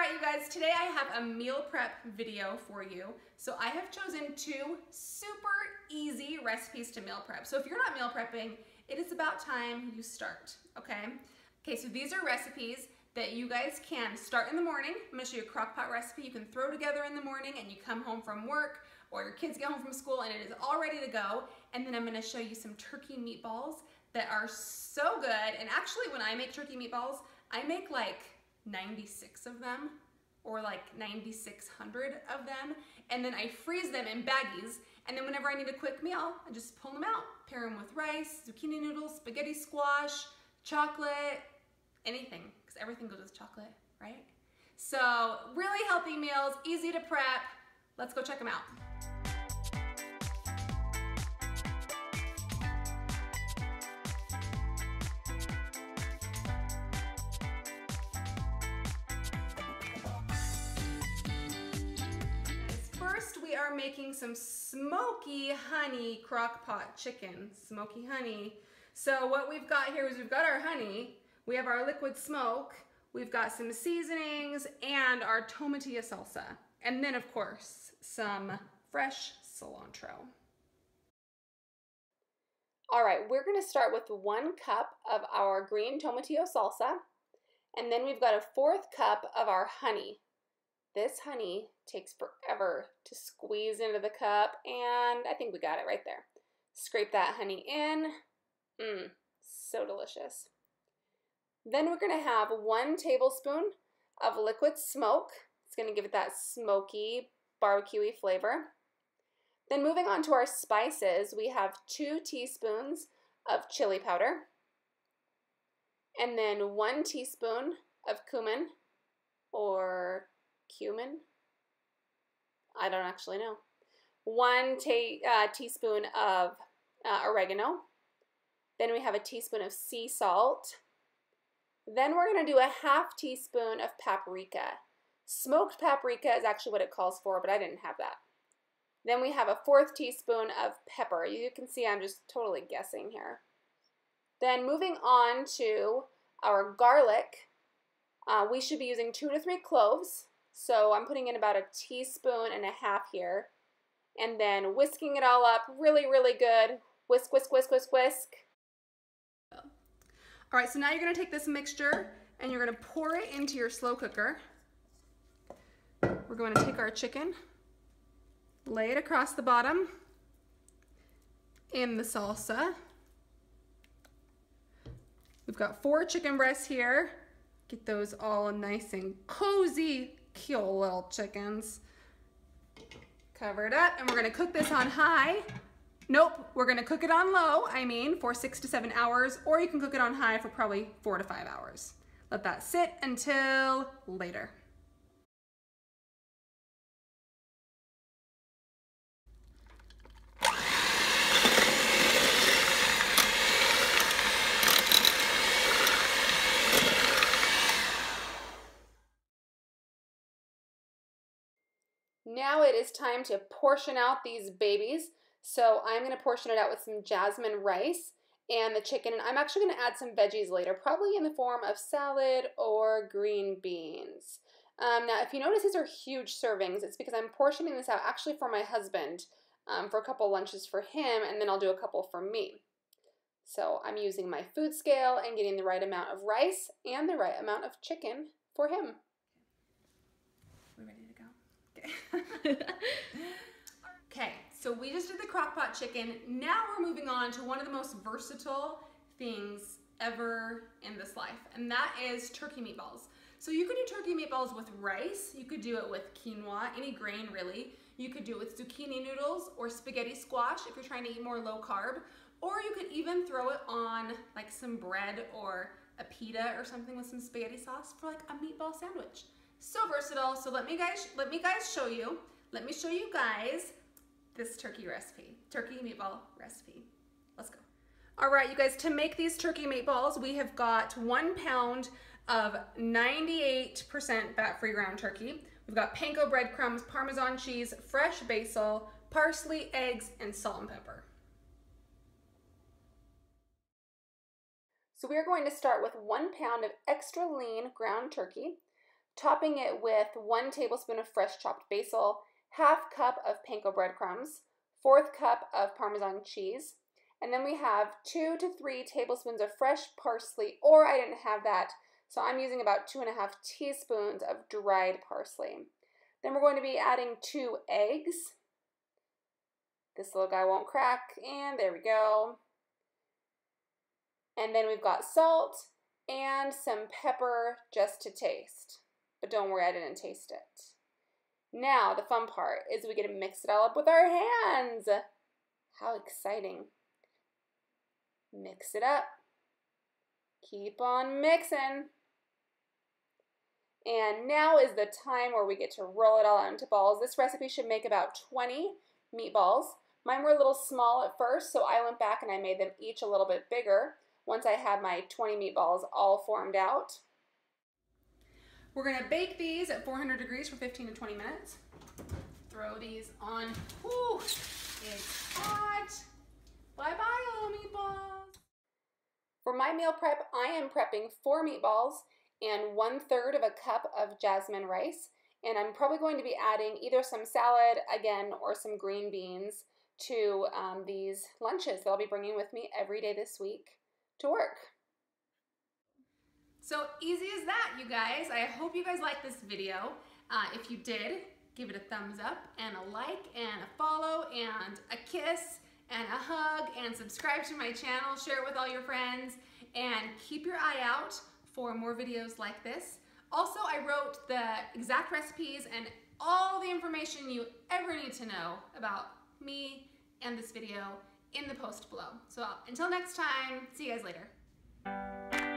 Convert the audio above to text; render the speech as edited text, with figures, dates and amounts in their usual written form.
right, you guys, today I have a meal prep video for you. So I have chosen 2 super easy recipes to meal prep. So if you're not meal prepping, it is about time you start, okay? Okay, so these are recipes that you guys can start in the morning. I'm gonna show you a Crockpot recipe you can throw together in the morning and you come home from work or your kids get home from school and it is all ready to go. And then I'm gonna show you some turkey meatballs that are so good. And actually when I make turkey meatballs, I make like 96 of them or like 9,600 of them, and then I freeze them in baggies, and then whenever I need a quick meal I just pull them out, pair them with rice, zucchini noodles, spaghetti squash, chocolate, anything, because everything goes with chocolate, right? So really healthy meals, easy to prep. Let's go check them out. First, we are making some smoky honey crockpot chicken. Smoky honey. So what we've got here is we've got our honey, we have our liquid smoke, we've got some seasonings, and our tomatillo salsa. And then, of course, some fresh cilantro. All right, we're going to start with 1 cup of our green tomatillo salsa, and then we've got a 4th cup of our honey. This honey takes forever to squeeze into the cup, and I think we got it right there. Scrape that honey in. So delicious. Then we're going to have 1 tablespoon of liquid smoke. It's going to give it that smoky, barbecue-y flavor. Then moving on to our spices, we have 2 teaspoons of chili powder, and then 1 teaspoon of cumin or cumin? I don't actually know. 1 teaspoon of oregano. Then we have a teaspoon of sea salt. Then we're going to do a ½ teaspoon of paprika. Smoked paprika is actually what it calls for, but I didn't have that. Then we have a 4th teaspoon of pepper. You can see I'm just totally guessing here. Then moving on to our garlic, we should be using 2 to 3 cloves. So I'm putting in about a teaspoon and a half here, and then whisking it all up really, really good. Whisk, whisk, whisk, whisk, whisk. All right, so now you're gonna take this mixture and you're gonna pour it into your slow cooker. We're going to take our chicken, lay it across the bottom in the salsa. We've got 4 chicken breasts here. Get those all nice and cozy. Cute little chickens. Cover it up, and we're gonna cook this on high. Nope, we're gonna cook it on low, for 6 to 7 hours, or you can cook it on high for probably 4 to 5 hours. Let that sit until later. Now it is time to portion out these babies. So I'm going to portion it out with some jasmine rice and the chicken. And I'm actually going to add some veggies later, probably in the form of salad or green beans. Now, if you notice, these are huge servings. It's because I'm portioning this out actually for my husband for a couple lunches for him, and then I'll do a couple for me. So I'm using my food scale and getting the right amount of rice and the right amount of chicken for him. We ready to go? Okay, so we just did the crockpot chicken. Now we're moving on to one of the most versatile things ever in this life, and that is turkey meatballs. So you could do turkey meatballs with rice, you could do it with quinoa, any grain really. You could do it with zucchini noodles or spaghetti squash if you're trying to eat more low carb, or you could even throw it on like some bread or a pita or something with some spaghetti sauce for like a meatball sandwich. So versatile. So let me show you guys this turkey meatball recipe. Let's go. All right, you guys, to make these turkey meatballs, we have got 1 pound of 98% fat-free ground turkey. We've got panko breadcrumbs, Parmesan cheese, fresh basil, parsley, eggs, and salt and pepper. So we are going to start with 1 pound of extra lean ground turkey, topping it with 1 tablespoon of fresh chopped basil, ½ cup of panko breadcrumbs, 1/4 cup of Parmesan cheese, and then we have 2 to 3 tablespoons of fresh parsley, or I didn't have that, so I'm using about 2½ teaspoons of dried parsley. Then we're going to be adding 2 eggs. This little guy won't crack, and there we go. And then we've got salt and some pepper just to taste. But don't worry, I didn't taste it. Now, the fun part is we get to mix it all up with our hands. How exciting. Mix it up. Keep on mixing. And now is the time where we get to roll it all into balls. This recipe should make about 20 meatballs. Mine were a little small at first, so I went back and I made them each a little bit bigger once I had my 20 meatballs all formed out. We're going to bake these at 400 degrees for 15 to 20 minutes. Throw these on. Whew, it's hot. Bye-bye, little meatballs. For my meal prep, I am prepping 4 meatballs and 1/3 of a cup of jasmine rice. And I'm probably going to be adding either some salad, again, or some green beans to these lunches that I'll be bringing with me every day this week to work. So easy as that, you guys. I hope you guys liked this video. If you did, give it a thumbs up and a like and a follow and a kiss and a hug and subscribe to my channel, share it with all your friends, and keep your eye out for more videos like this. Also, I wrote the exact recipes and all the information you ever need to know about me and this video in the post below. So until next time, see you guys later.